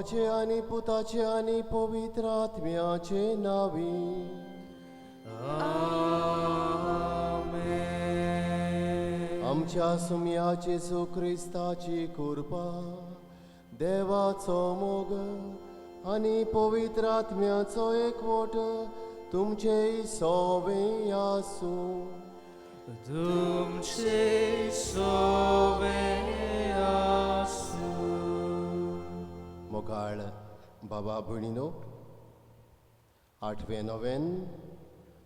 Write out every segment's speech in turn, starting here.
बापाचे आणि पुताचे आणि पवित्र आत्म्याचे नावी. आमच्या सुम्याचे सुख्रिस्ताची कृपा, देवाचो मोग आणि पवित्र आत्म्याचो एकवट तुमचे सोबे आसू. तुमचे सोबे आसू. मोगाळ बाबा भयणीनो, 8वें नोवेन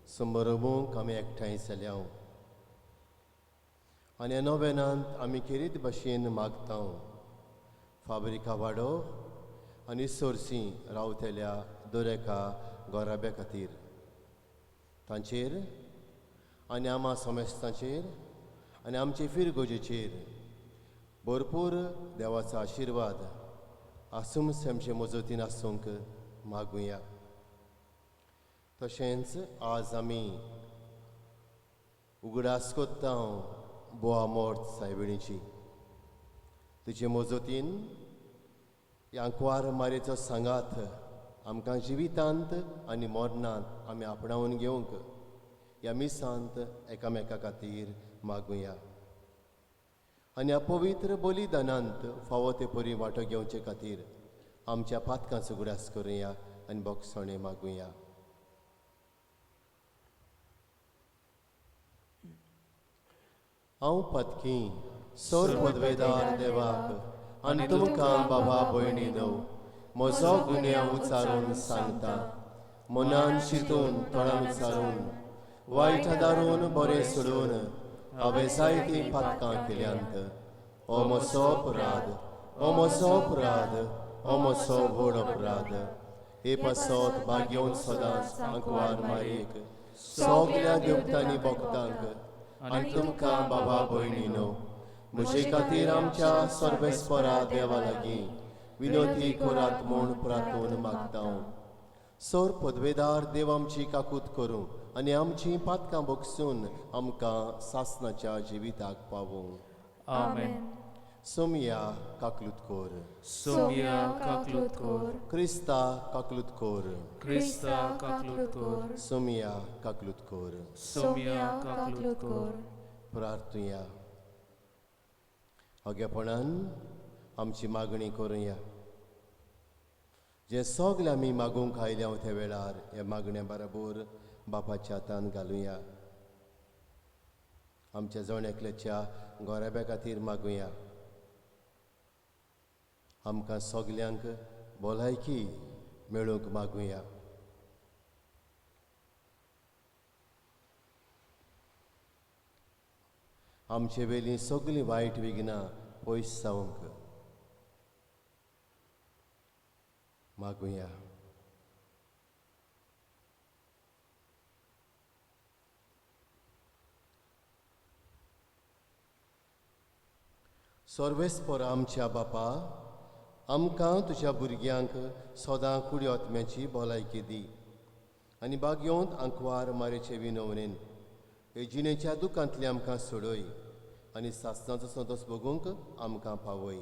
समरमूंक आमी एकठांय जाल्या आनी ह्या नोवेनांत आमी खेरीत भाशेन मागता फाबरिका वाडो आनी सोर्सी रावतल्या दोरेका गोराब्या खातीर, तांचेर आनी आमा समेस्तांचेर आनी आमचे फिरगोजेचेर भरपूर देवाचो आशिर्वाद आसूम आमचे मजतीन आसूंक मागुया. तशेंच आज आमी उगडास कोत्ता बोआ मोर्त सायबिणीची. तुजे मजतीन यांकवार मारेचो सांगात आमकां जिवितांत आनी मरणांत आमी आपणावन घेवंक ह्या मिसांत एकामेका खातीर मागुया. आनी ह्या पवित्र बलिदानांत फावो ते परी वांटो घेवचे खातीर आमच्या पातकांचो उगडास करुया आनी बोगसणे मागुया. हांव पत्की सोर पदवेदार देवाक आनी तुमकां बाबा भयणीनो म्हजो गुन्यांव उचारून सांगता. मनान चिंतून तोंडान उचारून वायट दारून बरें सोडून हांवें जायतीं पातकां केल्यांत. हो म्हजो अपराध, हो म्हजो अपराध, हो म्हजो व्हड अपराध. हे पासत भाग्योन सदांच आंकवार मारीक सगल्या देवतांनी भक्तांक आनी तुमकां बाबा भयणीनो म्हजे खातीर आमच्या सर्वेस्परा देवा लागीं विनोती करात म्हूण प्रार्थून मागता. सोर पदवेदार देव आमची काकूत करूं आनी आमची पातकां भोगसून आमकां सासणाच्या जिविताक पावूं. आमेन. सोमिया काकलूत कोर. सोमिया काकलूत कोर. क्रिस्ता काकलूत कोर. क्रिस्ता काकलूत कोर. सोमिया काकलूत कोर. सोमिया काकलूत कोर. प्रार्थुया. अगेपणान आमची मागणी करुया. जे सगळे आमी मागूंक आयल्या त्या वेळार हे मागण्या बरोबर बापाच्या हातान घालुया. आमच्या जण एकल्याच्या गोराब्या खातीर मागुया. आमकां सगल्यांक भलायकी मेळूंक मागुया. आमचे वेली सगळीं वायट विघ्नां पयस जावंक मागुया. सर्वेस्पर आमच्या बापा, आमकां तुज्या भुरग्यांक सदां कुडी आत्म्याची भलायकी दी आनी बागयोंत आंकवार मारेचे विनवणेन हे जिणेच्या दुखांतले आमकां सोडय आनी सासणाचो संतोश भोगूंक आमकां पावय.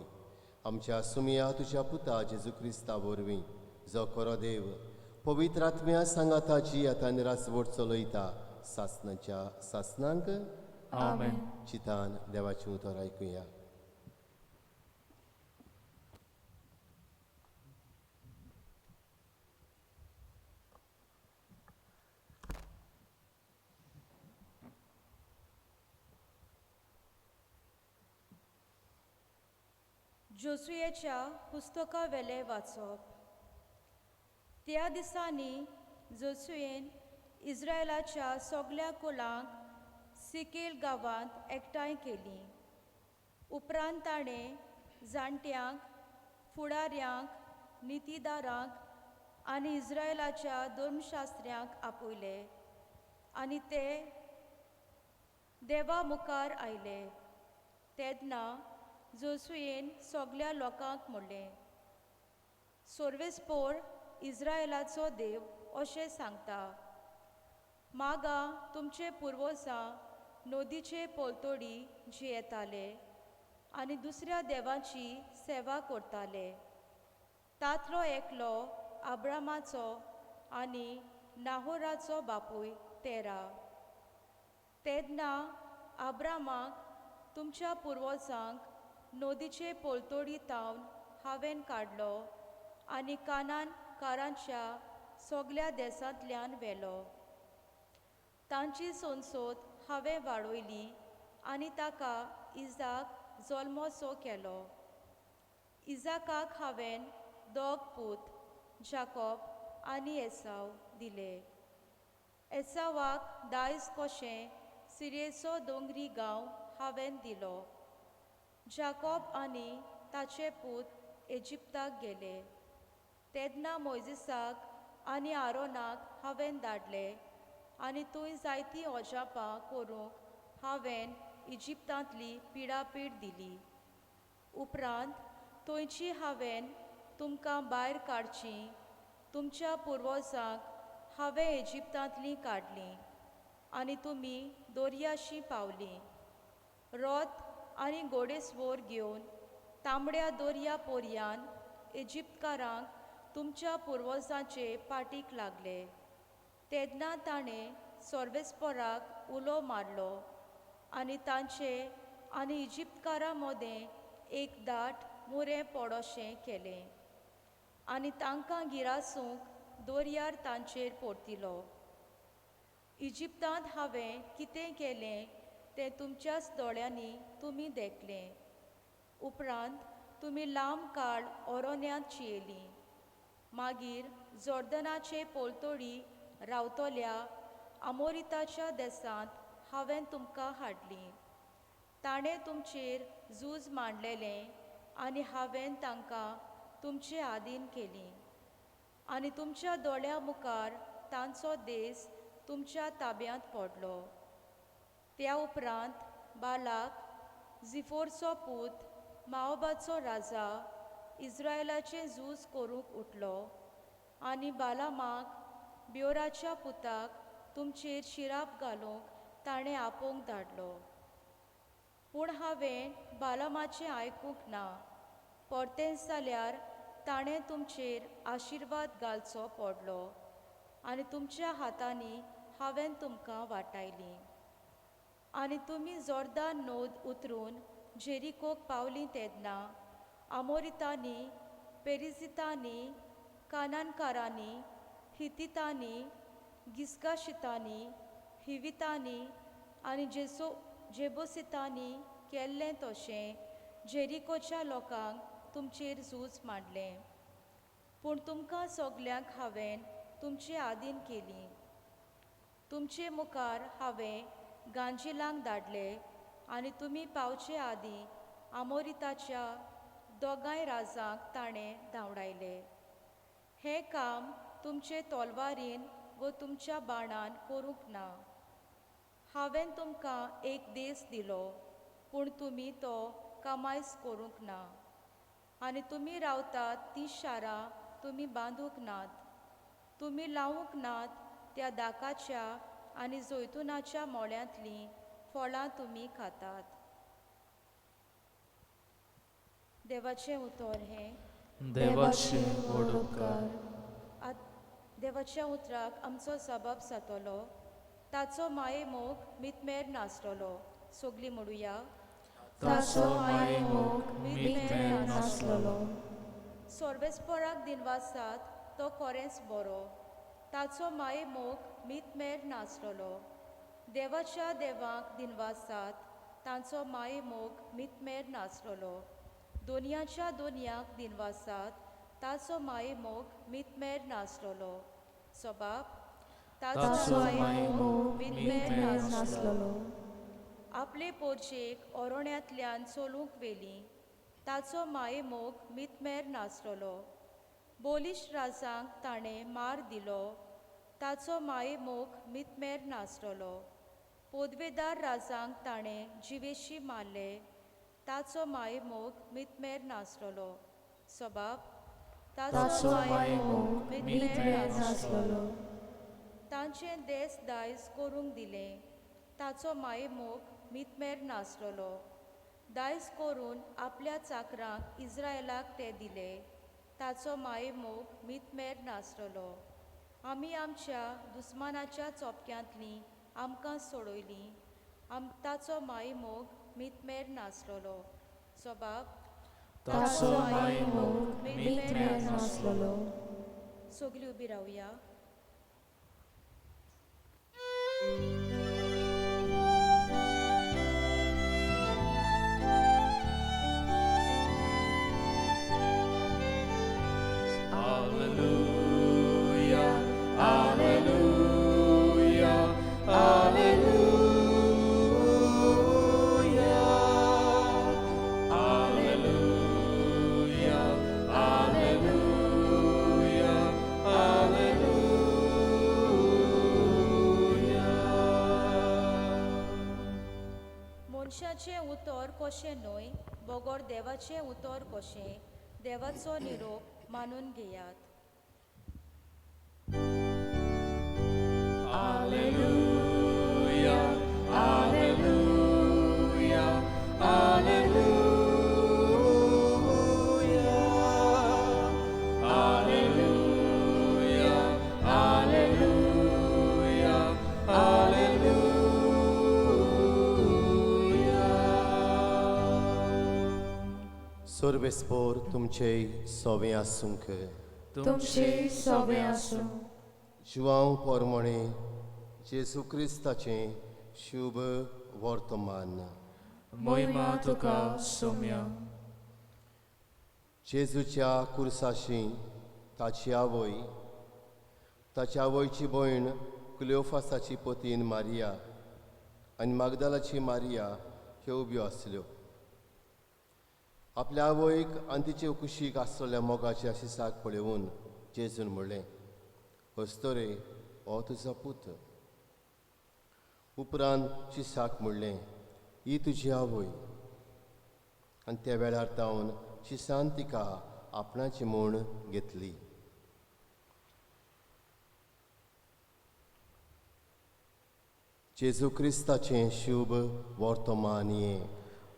आमच्या सुमिया तुज्या पुता जेजू क्रिस्ता वरवीं जो खरो देव पवित्र आत्म्या सांगाताची आतां रासवट चलयता सासणाच्या सासणांक आमेन. चितान देवाचें उतर आयकुया. जोसुयेच्या पुस्तका वेले वाचप. त्या दिसांनी जोसुयेन इस्रायलाच्या सगळ्या कुळांक सिकेल गांवांत एकठांय केली. उपरांत ताणें जाणट्यांक, फुडाऱ्यांक, नितीदारांक आनी इस्रायलाच्या धर्मशास्त्र्यांक आपयले आनी ते देवा मुखार आयले. तेन्ना जोसुयेन सगळ्या लोकांक म्हणलें, सर्वेस्पोर इस्रायलाचो देव अशें सांगता, मागा तुमचे पुर्वजां नदीचे पोलतोडी जियेताले आनी दुसऱ्या देवांची सेवा करताले. तातलो एकलो अब्रामाचो आनी नाहोराचो बापूय तेरा. तेन्ना अब्रामाक तुमच्या पुर्वजांक नदीचे पोलतोडी तावन हांवें काडलो आनी कानानकारांच्या सगल्या देसांतल्यान व्हेलो. तांची सोनसोत हांवें वाडयली आनी ताका इजाक जल्मोसो केलो. इजाकाक हांवें दोग पूत जाकोब आनी एसाव दिले. एसावाक दायज कशें सिरेचो दोंगरी गांव हांवें दिलो. जाकोब आनी ताचे पूत इजिप्ताक गेले. तेन्ना मोइजेसाक आनी आरोनाक हांवें धाडले आनी थंय जायतीं ओजापां करूंक हांवें इजिप्तांतली पिडापीड दिली. उपरांत थंयची हांवें तुमकां भायर काडचीं तुमच्या पुर्वजांक हांवें इजिप्तांतलीं काडलीं आनी तुमी दर्याशी पावलीं. रथ आनी घोडेस्वोर घेवन तांबड्या दर्या पर्यान इजिप्तकारांक तुमच्या पुर्वजांचे पाटीक लागले. तेन्ना ताणें सर्वेस्पराक उलो मारलो आनी तांचे आनी इजिप्तकारां मदें एक दाट मुरें पडोशें केलें आनी तांकां गिरासूंक दर्यार तांचेर परतिलो. इजिप्तांत हांवें कितें केलें तें तुमच्याच दोळ्यांनी तुमी देखलें. उपरांत तुमी लांब काळ अरण्यांत चियेलीं. मागीर जोर्दनाचे पोलतोडी रावतल्या आमोरिताच्या देसांत हांवें तुमकां हाडलीं. ताणें तुमचेर झूज मांडलेलें आनी हांवें तांकां तुमचे आदीन केलीं आनी तुमच्या दोळ्यां मुखार तांचो देस तुमच्या ताब्यांत पडलो. त्या उपरांत बालाक जिफोरचो पूत माओबाचो राजा इस्रायेलाचें झूज करूंक उठलो आनी बालामाक ब्योराच्या पुताक तुमचेर शिराप घालूंक ताणें आपोवंक धाडलो. पूण हांवें बालामाचें आयकूंक ना. परतेंच जाल्यार ताणें तुमचेर आशिर्वाद घालचो पडलो आनी तुमच्या हातांनी हांवें तुमकां वाटायलीं. आनी तुमी जोर्दान न्हंय उतरून जेरिकोक पावलीं तेन्ना आमोरितांनी, पेरिजितांनी, कानानकारांनी, हितीतांनी, गिस्गाशितांनी, हिवितांनी आनी जेबुसितांनी केल्लें तशें जेरिकोच्या लोकांक तुमचेर झूज मांडलें. पूण तुमकां सगल्यांक हांवें तुमचे आदीन केलीं. तुमचे मुखार हांवें गांजिलांक धाडले आनी तुमी पावचे आदीं आमोरिताच्या दोगांय राजांक ताणें धांवडायले. हें काम तुमचे तलवारीन व तुमच्या बाणान करूंक ना. हांवें तुमकां एक देस दिलो पूण तुमी तो कामायज करूंक ना आनी तुमी रावतात तीं शारां तुमी बांदूंक नात. तुमी लावूंक नात त्या दाकाच्या आनी जैतुनाच्या मोळ्यांतलीं फळां तुमी खातात. देवाचें उतर हें. देवाचे व्हड उपकार. देवाच्या उतराक आमचो जबाब जातलो. ताचो माये मोग मितमेर नासतलो. सगलीं म्हणुया. ताचो माये मोग मितमेर नासलोलो. सर्वेस्पराक दिनवासात तो खरेंच बरो. ताचो माये मोग मितमेर नासलोलो. देवाच्या देवाक दिनवासात तांचो माये मोग मितमेर नासलोलो. दोनयाच्या दोनयाक दिनवासात ताचो माये मोग मितमेर नासलोलो. जबाब. ताचो माये मोग मितमेर नासलोलो. आपले पोरचेक अरण्यांतल्यान चलूंक वेली. ताचो माये मोग मितमेर नासलोलो. बोलिश राजांक ताणें मार दिलो. ताचो माये मोग मितमेर नासलोलो. पोदवेदार राजांक ताणें जिवेशी मारले. ताचो माये मोग मितमेर नासलोलो. जबाब. ताचो माये मोग मितमेर नासलोलो. तांचें देस दायज करूंक दिलें. ताचो माये मोग मितमेर नासलोलो. दायज करून आपल्या चाकरांक इस्रायेलाक ते दिले. ताचो माये मोग मितमेर नासलोलो. आमी आमच्या दुस्मानाच्या चोपक्यांतली आमकां सोडयली. ताचो माये मोग मितमेर नासलोलो. सोबाब ताचो माये मोग मितमेर नासलोलो. सगळीं उबी रावया. Alleluia, alleluia, alleluia. Alleluia, alleluia, alleluia. मनशाचें उतर कशें न्हय, बोगोर देवाचें उतर कशें. देवाचो निरोप मानून घेयात. Alleluia, alleluia, alleluia. Alleluia, alleluia, alleluia. सोर्बेस्पोर तुमचे सोवे आसूंक. तुमचे सोबे आसूं. जुआंव पोरमोणे जेजू क्रिस्ताचें शुभ वर्तमान. मोहिमा तुका सोम्या. जेजूच्या कुर्साशी ताची आवय, ताच्या आवयची भयण क्लिओफासाची पतीन मारिया आनी मागदालाची मारिया ह्यो उब्यो आसल्यो. आपल्या आवयक आनी तिचे कुशीक आसलेल्या मोगाच्या शिसाक पळोवन जेजून म्हणलें, अस्तोरे हो तुजो पूत. उपरांत शिसाक म्हणलें, ही तुजी आवय. आनी त्या वेळार तावन शिसान तिका आपणाची म्हूण घेतली. जेजू क्रिस्ताचें शुभ वर्तमान हें.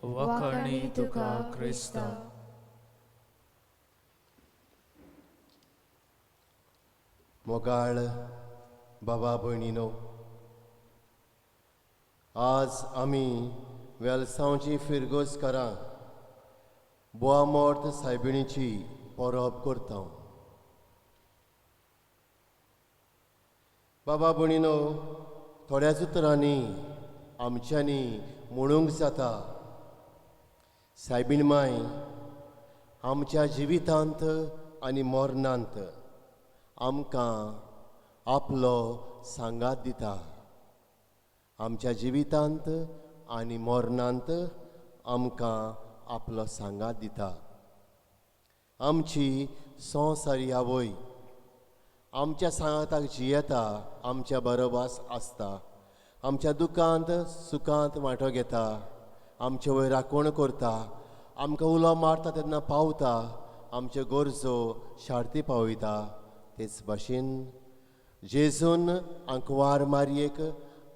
वखणी तुका क्रिस्ता. मोगाळ बाबा भयणीनो, आज आमी वेलसांवची फिरगोजकारां बोआ मोर्त सायबिणीची परब करता. बाबा भयणीनो, थोड्याच उतरांनी आमच्यांनी म्हणूंक जाता, सायबीण माय आमच्या जिवितांत आनी मरणांत आमकां आपलो सांगात दिता. आमच्या जिवितांत आनी मरणांत आमकां आपलो सांगात दिता. आमची संवसारी आवय आमच्या सांगाताक जियेता, आमच्या बरोबास आसता, आमच्या दुखांत सुखांत वांटो घेता, आमचे वयर राखण करता, आमकां उलो मारता तेन्ना पावता, आमच्यो गरजो शार्ती पावयता. तेच भाशेन जेजून आंकवार मारयेक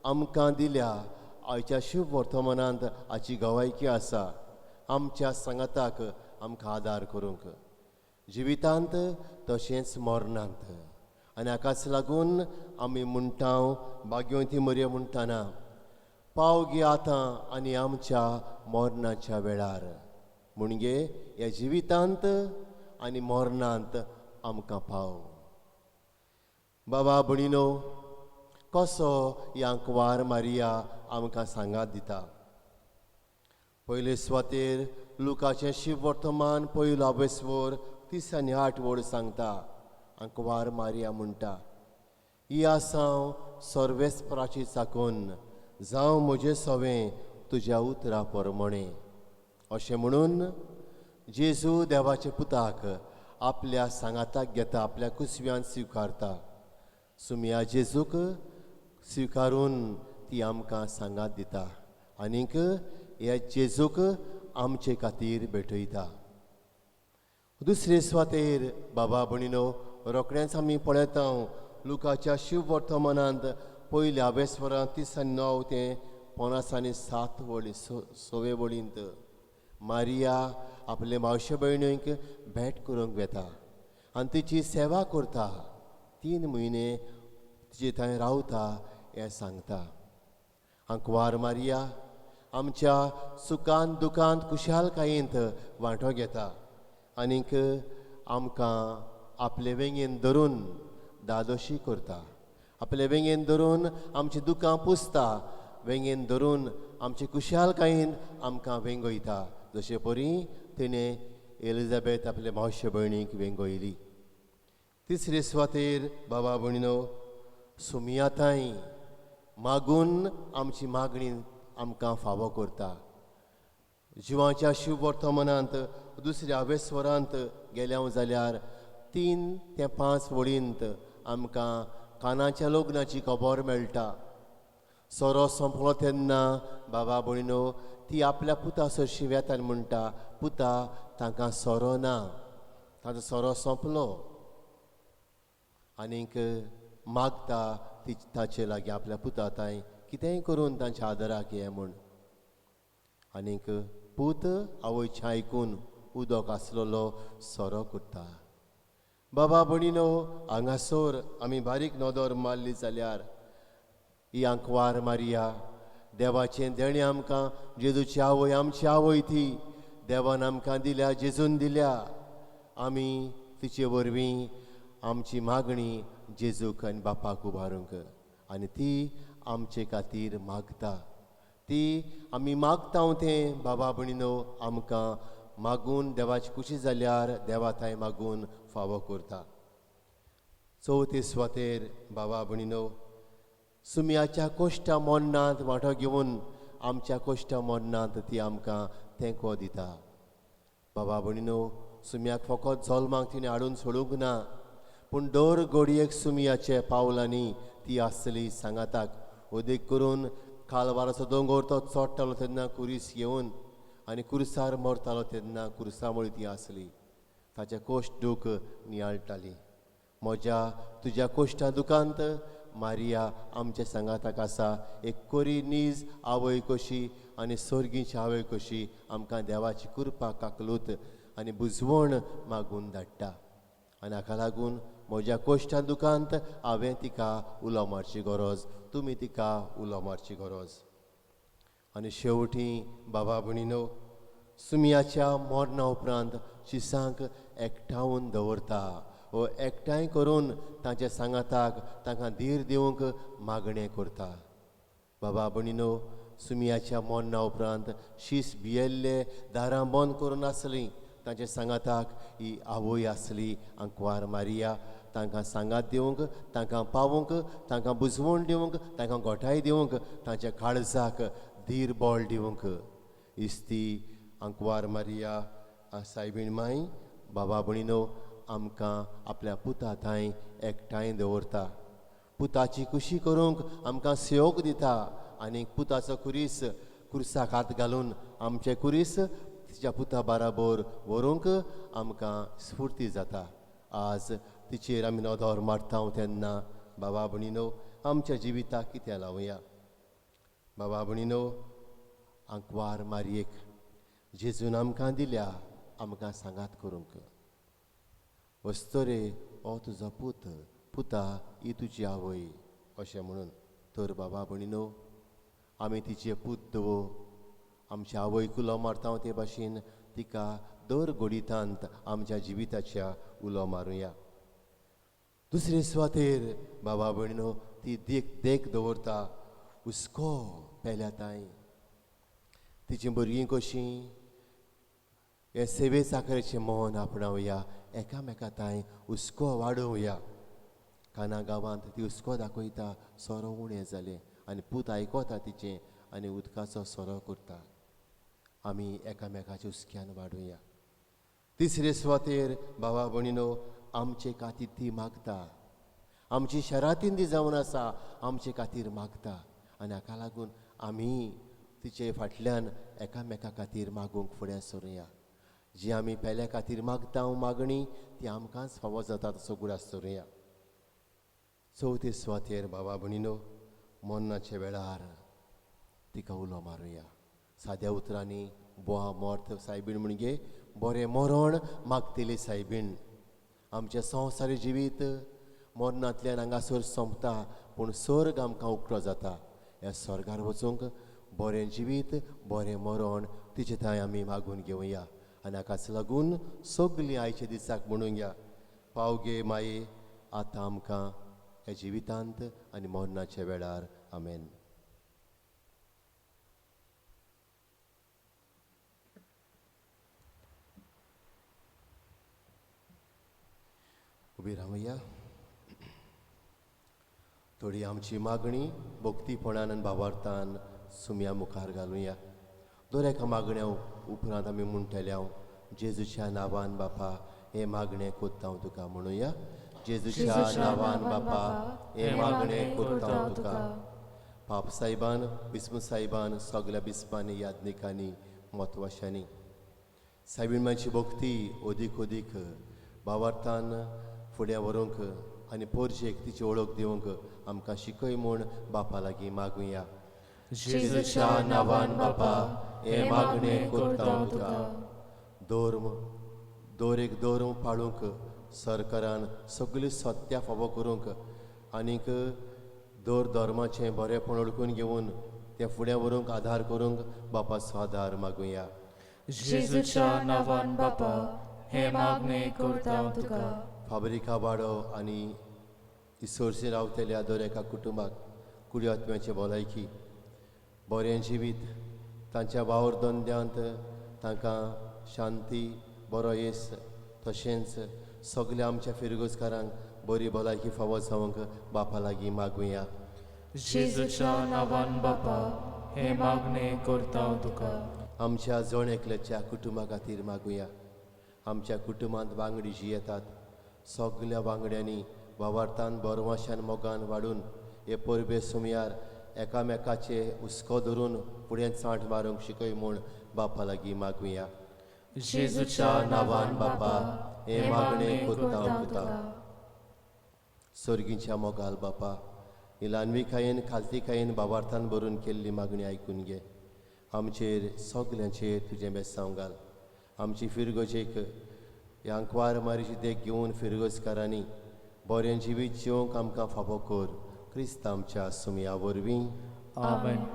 आमकां दिल्या आयच्या शुभ वर्तमानांत हाची गवायकी आसा. आमच्या सांगाताक आमकां आदार करूंक, जिवितांत तशेंच मरणांत. आनी हाकाच लागून आमी म्हणटा, भाग्यवंती मरिया म्हणटाना, पाव गे आतां आनी आमच्या मरणाच्या वेळार. म्हणजे ह्या जिवितांत आनी मरणांत आमकां पाव. बाबा भयणीनो, कसो ह्यांकवार मारिया आमकां सांगात दिता. पयले सुवातेर लुकाचें शिव वर्तमान पयलो अभ्यासवर 30 आनी 8 वड सांगता. आंकवार मारिया म्हणटा, ही आसांव सर्वेस्पराची चाकून, जावं म्हजें सवें तुज्या उतरा परमणे. अशें म्हणून जेजू देवाच्या पुताक आपल्या सांगाताक घेता, आपल्या कुसव्यान स्विकारता. सुमया जेजूक स्विकारून ती आमकां सांगात दिता आनीक ह्या जेजूक आमचे खातीर भेटयता. दुसरे सुवातेर बाबा भयणीनो, रोखडेंच आमी पळयता लुकाच्या शिव वर्तमानांत पयल्या अभ्यासवरांत 30 आनी 9 ते 50 आनी 7 वळी 6 वळींत मारिया आपले मावशे भयणीक भेट करूंक वेता. आनी तिची सेवा करता 3 म्हयने तिचे थंय रावता हें सांगता. आंकवार मारिया आमच्या सुखांत दुखांत खुशालकायेंत वांटो घेता आनीक आमकां आपले वेंगेन धरून दादोशी करता. आपले वेंगेन धरून आमची दुखां पुसता, वेंगेन धरून आमची खुशालकायेन आमकां वेंगयता. जशे परी तिणें एलिझाबेथ आपल्या मावशे भयणीक वेंगयली. तिसरे सुवातेर बाबा भयणीनो, सुमियाताय मागून आमची मागणी आमकां फावो करता. जिवाच्या शुभ वर्तमानांत दुसऱ्या वेस्वरांत गेल्या जाल्यार 3 ते 5 वळींत आमकां कानाच्या लग्नाची खबर मेळटा. सोरो सोंपलो तेन्ना बाबा भयणीनो, ती आपल्या पुता सरशी वेतान म्हणटा, पुता तांकां सोरो ना, ताचो सोरो सोंपलो. आनीक मागता ताचे लागीं आपल्या पुता ताई कितेंय करून तांच्या आदाराक ये म्हूण. आनीक पूत आवयचें आयकून उदक आसलेलो सोरो करता. बाबा भयणीनो, हांगासर आमी बारीक नदर मारली जाल्यार ही आंकवार मारिया देवाचें देणें आमकां, जेजूची आवय आमची आवय ती देवान आमकां दिल्या, जेजून दिल्या. आमी तिचे वरवीं आमची मागणी जेजूक आनी बापाक उबारूंक आनी ती आमचे खातीर मागता. ती आमी मागता तें बाबा भयणीनो आमकां मागून देवाची खुशी जाल्यार देवा थंय मागून फावो करता. चवथे सुवातेर बाबा भयणीनो, सुमयाच्या कोश्टा मोन्नांत वांटो घेवन आमच्या कोश्टा मोन्नांत ती आमकां तेंको दिता. बाबा भयणीनो, सुमयाक फकत जल्माक तिणें हाडून सोडूंक ना, पूण दर घडयेक सुमयाचे पावलांनी ती आसली सांगाताक. उदेक करून कालवाराचो दोंगर तो चोडटालो तेन्ना कुरीस घेवन आनी कुर्सार मरतालो तेन्ना कुर्सा मुळी ती आसली. ताचे कोश्ट दूख नियाळटाली. म्हज्या तुज्या कोश्टा दुखांत मारिया आमच्या सांगाताक आसा. एक कोरी नीज आवय कशी आनी सर्गीची आवय कशी आमकां देवाची कृपा काकलूत आनी बुजवण मागून धाडटा. आनी हाका लागून म्हज्या कोश्टा दुखांत हांवें तिका उलो मारची गरज, तुमी तिका उलो मारची गरज. आनी शेवटी बाबा भयणीनो, सुमयाच्या मरणा उपरांत शिसांक एकठांवन दवरता वो एकठांय करून तांच्या सांगाताक तांकां धीर दिवंक मागणें करता. बाबा भयणीनो, सुमयाच्या मरणा उपरांत शीस भियेल्ले दारां बंद करून आसलीं. तांच्या सांगाताक ही आवय आसली आंकवार मारिया. तांकां सांगात दिवंक, तांकां पावूंक, तांकां बुजवण दिवंक, तांकां गोठाय दिवंक, तांच्या काळजाक धीर बोळ दिवंक. इस्ती आंकवार मारिया सायबीण माई बाबा भयणीनो आमकां आपल्या पुता थंय एकठांय दवरता. पुताची खुशी करूंक आमकां सेवक दिता आनी पुताचो कुरीस कुर्साक हात घालून आमचे कुरीस तिच्या पुता बाराबर व्हरूंक आमकां स्फूर्ती जाता. आज तिचेर आमी नदर मारता तेन्ना बाबा भयणीनो आमच्या जिविताक कितें लावया. बाबा भयणीनो, आंकवार मारयेक जेजून आमकां दिल्या आमकां सांगात करूंक. वस्तरे हो तुजो पूत, पुता ही तुजी आवय अशें म्हणून. तर बाबा भयणीनो, आमी तिचे पूत दवो आमच्या आवयक उलो मारता ते भाशेन तिका दर घडीतांत आमच्या जिविताच्या उलो मारुया. दुसरे सुवातेर बाबा भयणीनो, ती देख दवरता हुस्को पेल्या ताई. तिची भुरगीं कशीं हे सेवे साखरेचें मोन आपणावया, एकामेका ताई हुस्को वाडोवया. काना गांवांत ती हुस्को दाखयता, सोरो उणें जालें आनी पूत आयकोता तिचें आनी उदकाचो सोरो करता. आमी एकामेकाच्या हुस्क्यान वाडुया. तिसरे सुवातेर बाबा भयणीनो, आमचे खातीर ती मागता. आमची शरातिंदी जावन आसा, आमचे खातीर मागता आनी हाका लागून आमी तिचे फाटल्यान एकामेका खातीर मागूंक फुडें सरुया. जी आमी पेल्या खातीर मागता मागणी ती आमकांच फावो जाता तसो गुरास सरुया. चवथे सुवातेर बाबा भयणीनो, मरणाच्या वेळार तिका उलो मारुया. साद्या उतरांनी बोआ मोर्त सायबीण म्हणजे बरें मरण मागतली सायबीण. आमचें संवसारी जिवीत मरणांतल्यान हांगासर सोंपता पूण स्वर्ग आमकां उक्तो जाता. ह्या स्वर्गार वचूंक बरें जिवीत बरें मरण तिचे थंय आमी मागून घेवया आनी हाकाच लागून सगलीं आयच्या दिसाक म्हणून या पावगे माये आतां आमकां ह्या जिवितांत आनी मरणाच्या वेळार. आमेन. उबी रावया. थोडी आमची मागणी भक्तीपणान आनी भावार्थान सुमया मुखार घालुया. दर एका मागण्या उपरांत आमी म्हणटले हांव जेजूच्या नांवान बापा हे मागणें कोत्ता हांव तुका म्हणुया. जेजूच्या नांवान बापा हे मागणें कोत्ता हांव तुका. पाप साहेबान बिस्म साहेबान सगल्या बिस्पांनी याज्ञिकांनी म्हत्वाशांनी साहेबीन म्हाजी भक्ती ओदीक ओदीक भावार्थान फुडें व्हरूंक आनी पोरजेक तिची वळख दिवंक आमकां शिकय म्हूण बापा लागीं मागुया. जेजूच्या नांवान बापा हे मागणें कोत्ता हांव तुका. दोरेक धर्म पाळूंक सरकारान सगळीं सत्या फावो करूंक आनीक दर धर्माचें बरेंपण ओळखून घेवन तें फुडें व्हरूंक आदार करूंक बापाचो आदार मागुया. जेजूच्या नांवान बापा हे मागणें कोत्ता हांव तुका. फाबरिका वाडो आनी इसोरशी रावतल्या दर एका कुटुंबाक कुडी आत्म्याचे भलायकी बरें जिवीत तांच्या वावर धंद्यांत तांकां शांती बरो येस तशेंच सगल्या आमच्या फिरगोजकारांक बरी भलायकी फावो जावंक बापा लागीं मागुया. जेजूच्या नांवान बापा हे मागणें कोत्ता हांव तुका. आमच्या जण एकल्याच्या कुटुंबा खातीर मागुया. आमच्या कुटुंबांत वांगडी जी येतात सगल्या वांगड्यांनी वावरतान बरवाशान मोगान वाडून हे परबे सुमयार एकामेकाचे हुस्को धरून फुडें चांट मारूंक शिकय म्हूण बापा लागीं मागुया. जेजूच्या नांवान बापा हे मागणें कोत्ता हांव तुका. सर्गीच्या मोगाल बापा ही ल्हानविकायेन खालतीकायेन भावार्थान भरून केल्ली मागणी आयकून घे. आमचेर सगल्यांचेर तुजें बेसांव घाल. आमची फिरगोजेक ह्या अंकवार मारीची देख घेवन फिरगोजकारांनी बरें जिवीत जिवंक आमकां फावो कर. क्रिस्त आमच्या सुमया वरवीं. आमेन.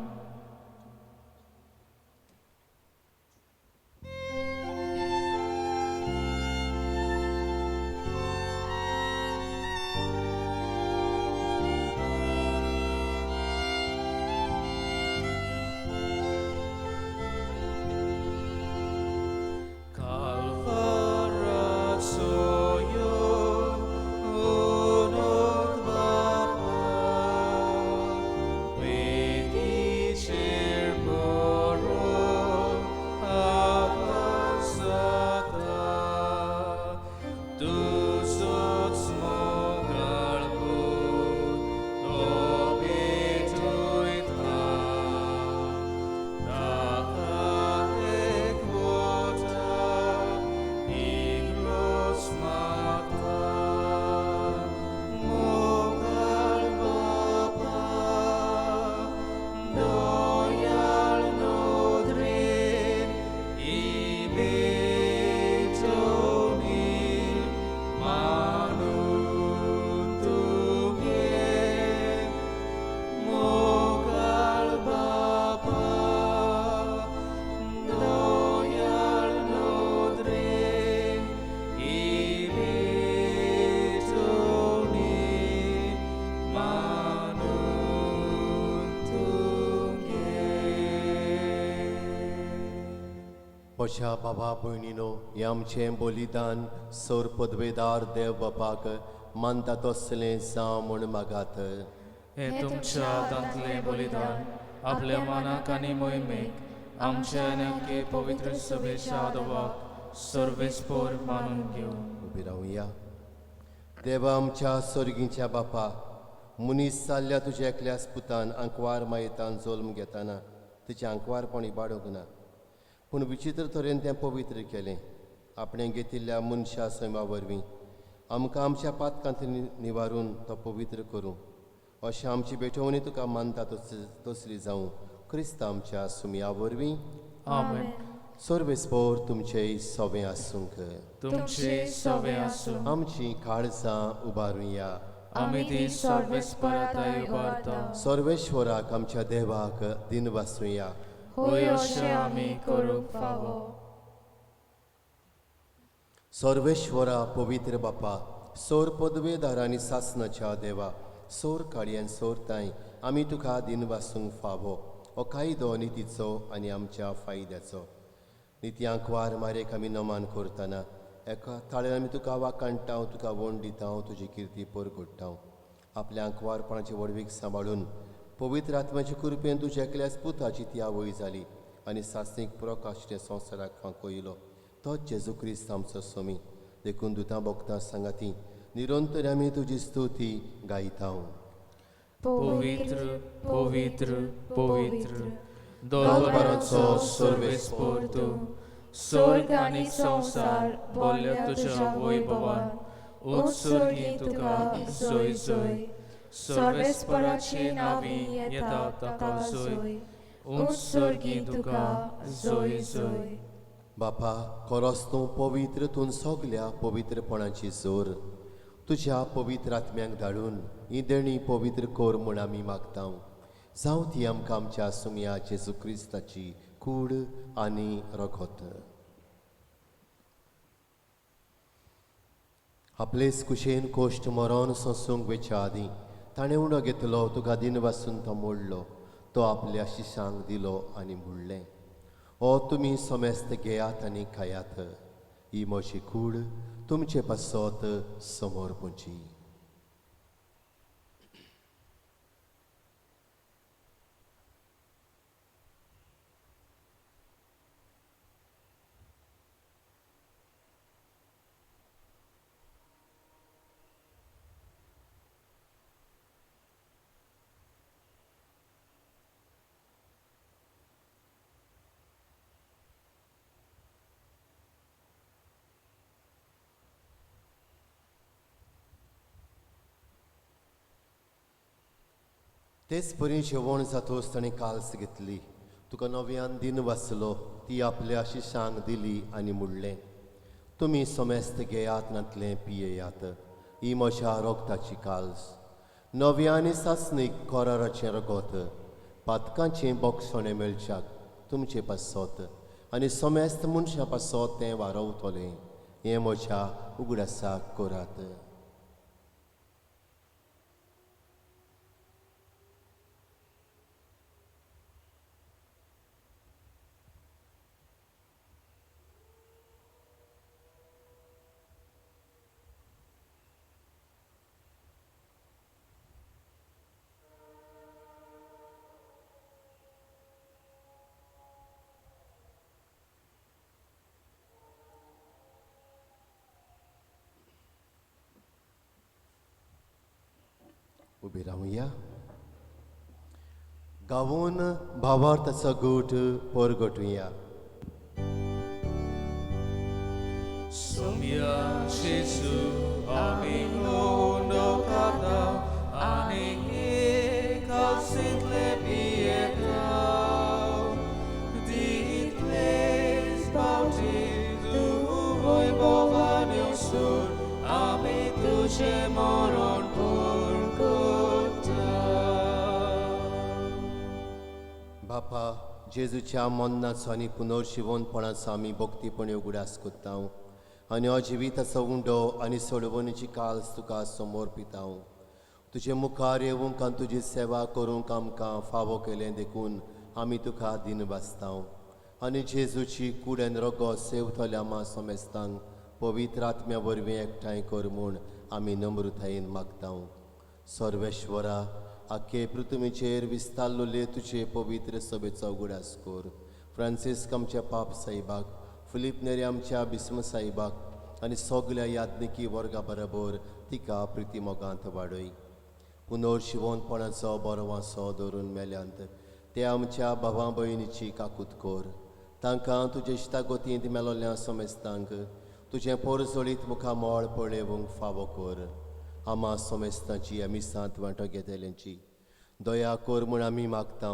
म्हज्या बाबा भयणीनो हें आमचें बलिदान सौर पदवेदार देव बापाक मानता तसलें जावं म्हूण मागात. हे तुमच्या दांतलें बलिदान आपल्या मानाक आनी मोहिमेक आमच्या नक्की पवित्र सभेच्या आदवाक सर्वेस्पोर मानून घेवं. उबी रावया. देवा आमच्या सर्गीच्या बापा मनीस जाल्ल्या तुज्या एकल्याच पुतान अंकवार मायेतान जल्म घेताना तिचें अंकवारपण इबाडूंक ना पूण विचित्र तरेन तें पवित्र केलें. आपणें घेतिल्ल्या मनशा सैमा वरवीं आमकां आमच्या पातकांतली निवारून तो पवित्र करूं अशें आमची बेठवणी तुका मानता तसली जावं. क्रिस्त आमच्या सुमया वरवीं. आमेन. सोर्वेस्पोर तुमचे सोवे आसूंक तुमचे सवे आसूं आमची काळजां उबारुया आमी ती सर्वेस्पराताय उबारता सर्वेश्वराक आमच्या देवाक दिन वासुया होय अशें आमी करूंक फावो सर्वेश्वरा पवित्र बापा सोर पदवेदार आनी सासनाच्या देवा सोर काळयेन सोरताय आमी तुका दिन वासूंक फावो हो कायदो नितीचो आनी आमच्या फायद्याचो नित्यांक वार मारेक आमी नमान करतना एका ताळेन आमी तुका वाकाणटा तुका वोंड दिता तुजी किर्ती परगोडटा आपल्या अंकवारपणाचे वडवीक सांबाळून पवित्र आत्म्याचे कृपेन तुज्या एकल्याच पुताची ती आवय जाली आनी सासणीक प्रकाश संवसाराक फांकोयलो तोच जेजू क्रिस्त आमचो सोमी देखून दुतां भोगतां सांगाती निरंतर आमी तुजी स्तुती गायता पवित्र पवित्र पवित्र दोलबराचो सर्वेस्पोर तूं स्वर्ग आनी संसार बोल्ल्या तुज्या वैभवान उत्सर्गी तुका जय जय सर्वेस्पराची नावी येता ताका जय उत्सर्गी तुका जय जय बापा खरोच तूं पवित्र तूं सगल्या पवित्रपणाची जोर तुज्या पवित्र आत्म्यांक धाडून ही देणी पवित्र कोर म्हूण आमी मागता जावं ती आमकां आमच्या सुमया जेजू क्रिस्ताची कूड आनी रगत आपलेच कुशेन कोश्ट मरोन सोंसूंक वेच्या आदीं ताणें उणो घेतलो तुका दिन वासून तो मोडलो तो आपल्या शिशांक दिलो आनी म्हणलें हो तुमी सोमेस्त घेयात आनी खायात ही म्हजी कूड तुमचे पासत समोर पोंची तेच बरी जेवण जातोच ताणें काल्स घेतली तुका नव्यान दिन वाचलो ती आपल्या शिशांक दिली आनी म्हणलें तुमी सोमेस्त घेयात नातलें पियेयात ही म्हज्या रोगताची काल्स नव्यानी सासणीक कोराराचें रगत पातकांचें बोगसोणें मेळच्याक तुमचे पासत आनी सोमेस्त मनशां पासत तें वारवतलें हें म्हज्या उगडासाक करात उबी रावया गावून भावार्थाचो गूट परगटुया Sumia Jesu amigo no cada ane calcit le pietau dit les bauti tu voi bovanio sur ami tu moron porgota बापा जेजूच्या मन्नाचो आनी पुनर्शिवनपणाचो आमी भक्तीपणी उगडास कोत्ता आनी हो जिविताचो उंडो आनी सोडवणीची काल्स तुका समर्पिता तुजे मुखार येवंक आनी तुजी सेवा करूंक आमकां फावो केलें देखून आमी तुका दिन वाचता आनी जेजूची कुडेन रगत सेवतल्या आमा सोमेस्तांक पवित्र आत्म्या वरवीं एकठांय कर म्हूण आमी नम्रतायेन मागता सर्वेश्वरा आख्खे पृथ्वीचेर विस्तारलोले तुजे पवित्र सभेचो उगडास कर फ्रांसिस्क आमच्या पाप साहिबाक फिलीप नेरी आमच्या बिस्म साहिबाक आनी सगल्या याज्ञिकी वर्गा बरोबर तिका प्रिती मोगांत वाडय पुनर्शिवनपणाचो बरो वांसो धरून मेल्यांत ते आमच्या भावां भयणीची काकूत कर तांकां तुजे इश्टागोतींत मेलोल्या सोमेस्तांक तुजें पोरजोळीत मुखार मोळ पळेवंक फावो कर आमा सोमेस्तांची आमी सांत वांटो घेतल्यांची दया कर म्हूण आमी मागता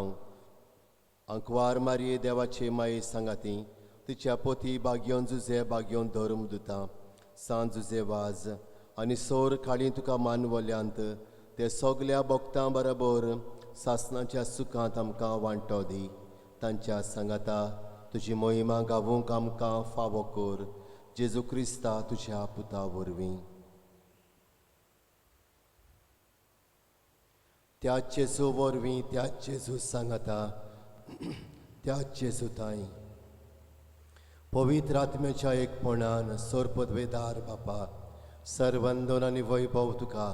अंकवार मारये देवाचे माये सांगाती तिच्या पोती बागयोन जुजे बागयोन धर्म दिता सांज जुजे वाज आनी सोर काळी तुका मानवल्यांत ते सगल्या भक्तां बरोबर सासणाच्या सुखांत आमकां वांटो दी तांच्या सांगाता तुजी मोहिमा गावूंक आमकां फावो कर जेजू क्रिस्ता तुज्या पुता वरवीं त्याच जेजू वरवीं त्याच जेजू सांगाता त्याच जेजू ताई पवित्र आत्म्याच्या एकपणान सोरपदवेदार बापा सर्वंदन आनी वैभव तुका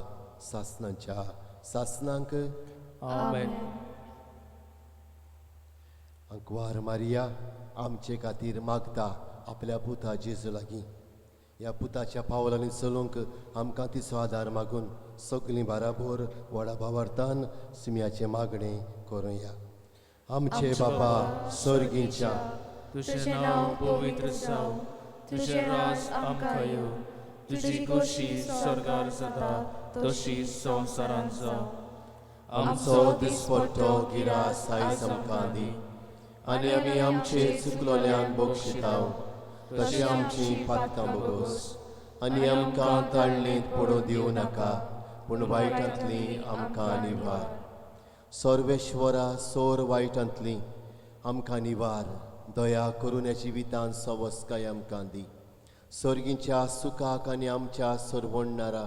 सासणांच्या सासणांक आमेन. अंकवार मारिया आमचे खातीर मागता आपल्या पुता जेजू लागीं ह्या पुताच्या पावलांनी चलूंक आमकां तिचो आदार मागून सगलीं बाराबोर व्हडा भावार्थान सुमयाचें मागणें करुया. आमचे बापा सर्गीच्या तुझें नांव पवित्र जावं, तुझें राज आमकां येवं, तुजी खोशी स्वर्गार जाता तशी संवसारांत जावं. आमचो दिसपट्टो गिरास आयज आमकां दी आनी आमी आमचे चुकलोल्यांक बक्षितांव तशी आमची पातकां बोगोस आनी आमकां ताळणेंत पडूं दिवं नाका पूण वायटांतली आमकां निवार. सर्वेश्वरा सोर वायटांतली आमकां निवार दया करून जिवितांत सवस्काय आमकां दी. सर्गीच्या सुखाक आनी आमच्या सरवणणारा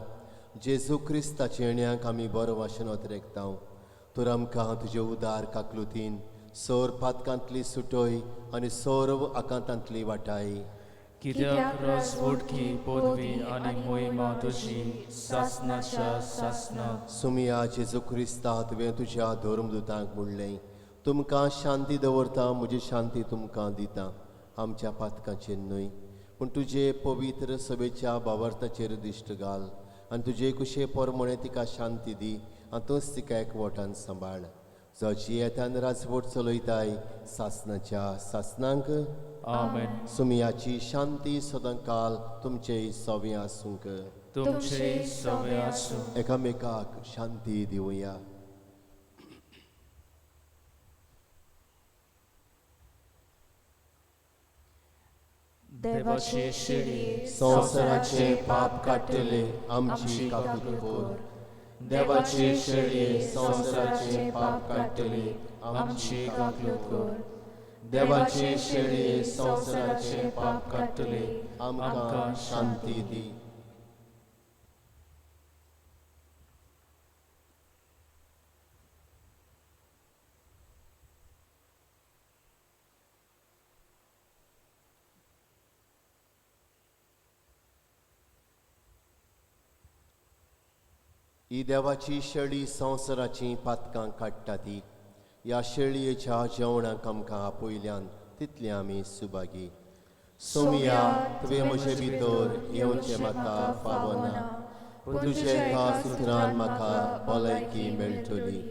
जेजू क्रिस्ताच्या येण्याक आमी बरो वाशेन वतरेकतांव. तर आमकां तुजे उदार काकलुतीन सोर पातकांतली सुटोय आनी सोर आकांतांतली वाटाय. कित्याक रजवडकी पदवी आनी मोहिमा तुजी सासणाच्या सासणांत. सुमया जेजू क्रिस्ता तुवें तुज्या धर्मदुतांक म्हणलें तुमकां शांती दवरता म्हजी शांती तुमकां दिता. आमच्या पातकांचेर न्हय पूण तुजे पवित्र सभेच्या भावार्थाचेर दिश्ट घाल आनी तुजे कुशे पोरमणे तिका शांती दी आनी तूंच तिका एकवटान सांबाळ. जशी येतान राजवट चलयताय सासणाच्या सासणांक आमेन. सुमयाची शांती सदांकाल तुमचे सवे आसूंक. तुमचे सवे आसूं. एकामेकाक शांती दिवया. देवाचे शेळये संवसाराचे पाप काडटले आमची काकूट कोर. देवाचे शेळये संवसाराचे पाप काडटले आमची काकूट कोर. देवाचे शेळये संवसाराचे पाप काडटले आमकां शांती दी. ही देवाची शेळी संवसाराची पातकां काडटा ती. ह्या शेळयेच्या जेवणाक आमकां आपयल्यान तितले आमी सुभागी. सोमया तुवें म्हजे भितर येवचें म्हाका फावना पूण तुजे खास उतरान म्हाका भलायकी मेळटली.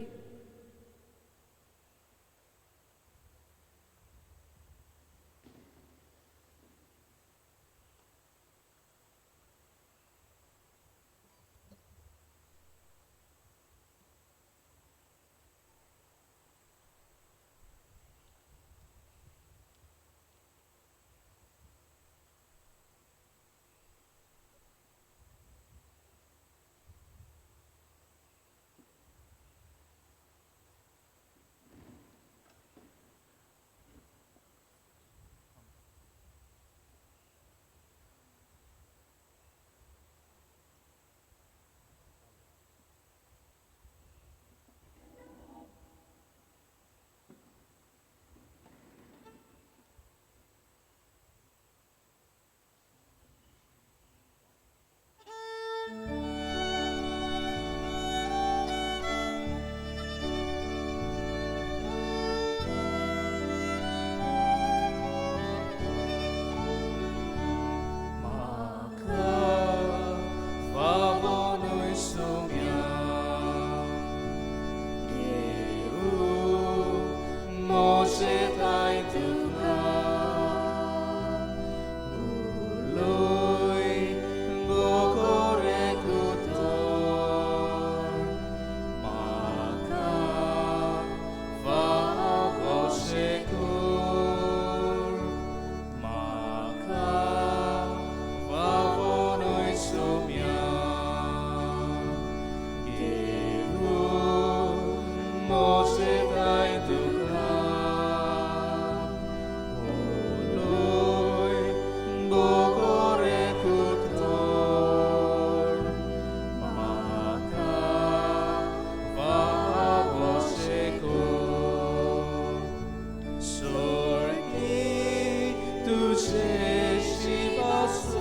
तुझेशी पासून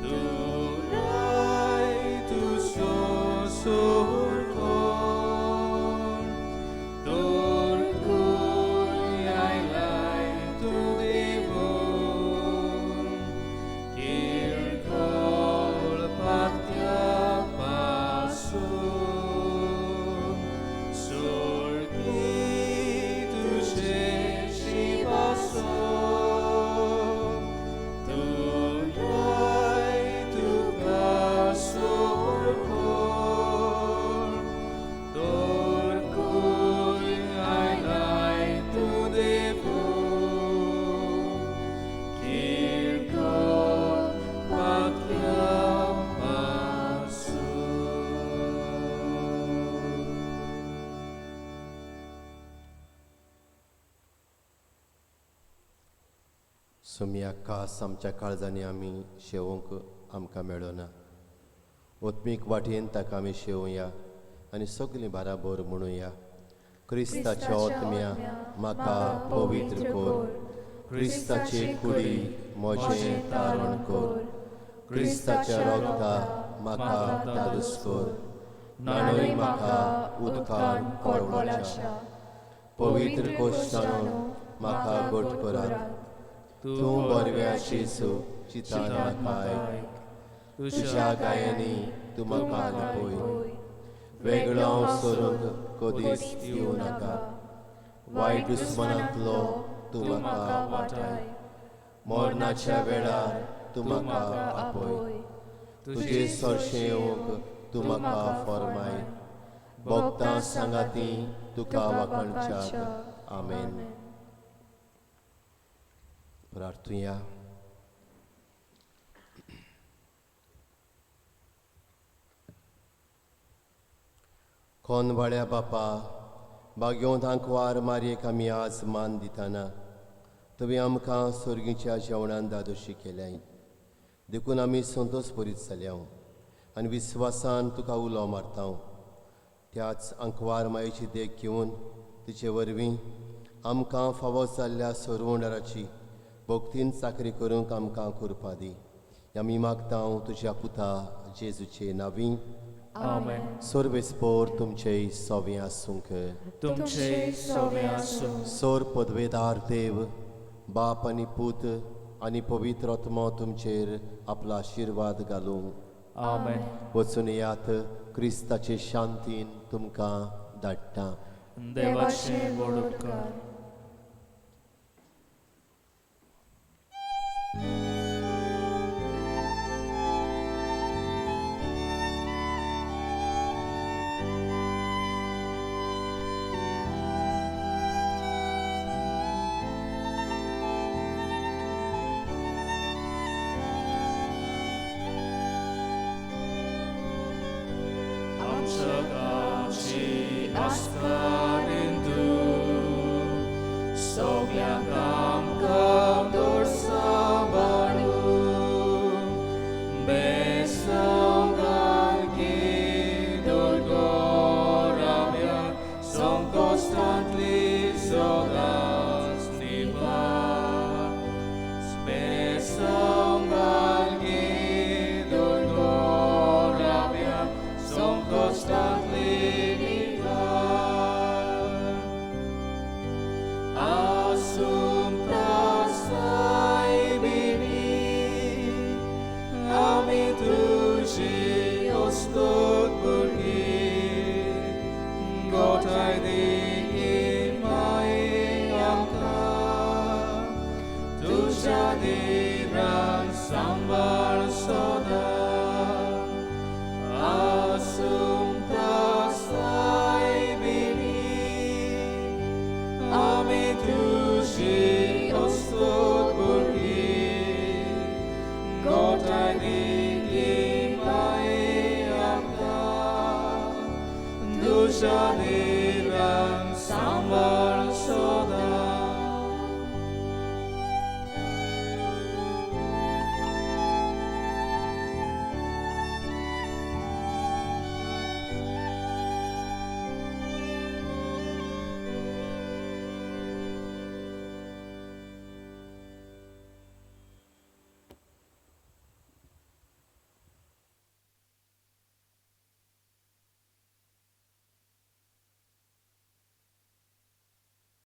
तुलाय तुझो सोर कोण तोर आयलाय तू देवून किरकोळ पातळापासून सोडगी तुझेशी पासून तुलाय तुका सोर कोण तोर आयलाय तू देवून किरकोळ पातळापासून सुम्याकास आमच्या काळजांनी आमी शेवूंक आमकां मेळना ओत्मीक वाटेन ताका आमी शेवुया आनी सगलीं बाराबर म्हणुया क्रिस्ताच्या ओतम्या म्हाका पवित्र कोर क्रिस्ताचे कुडी म्हजें तारण कोर क्रिस्ताच्या रोगता म्हाका दादूस कोर नाणय म्हाका उदकान कळवळाच्या पवित्र कोश्टानो म्हाका गोट करात तूं बरव्या येसू चितान म्हाका आयक तुज्या गायांनी तूं म्हाका लिपय वेगळो सोडूंक कधीच दिवं नाका वायट दुस्मनांतलो तूं म्हाका वाटाय मरणाच्या वेळार तूं म्हाका आपय तुजें सरशें येवंक तूं म्हाका फरमाय भक्तां सांगाती तुका वाखणच्याक आमेन. प्रार्थुया. कोनवाड्या बापा बाग्योंत आंकवार मारयेक आमी आज मान दिताना तुवें आमकां सुर्गीच्या जेवणान दादोशी केल्याय देखून आमी संतोश भरीत जाल्या आनी विस्वासान तुका उलो मारता. त्याच अंकवार मायेची देख घेवन तिचे वरवीं आमकां फावो जाल्ल्या सरवंडाराची भक्तीन चाकरी करूंक आमकां करपा दी. आमी मागता तुज्या पुता जेजूचे नांवी. आमेन. सोर्वेस्पोर तुमचे सोवें आसूंक. तुमचे सोवें आसूं. सोर पदवेदार देव बाप आनी पूत आनी पवित्र आत्मा तुमचेर आपलो आशिर्वाद घालूं. आमेन. वचून येयात क्रिस्ताचे शांतीन तुमकां धाडटा. देवाचे व्हड उपकार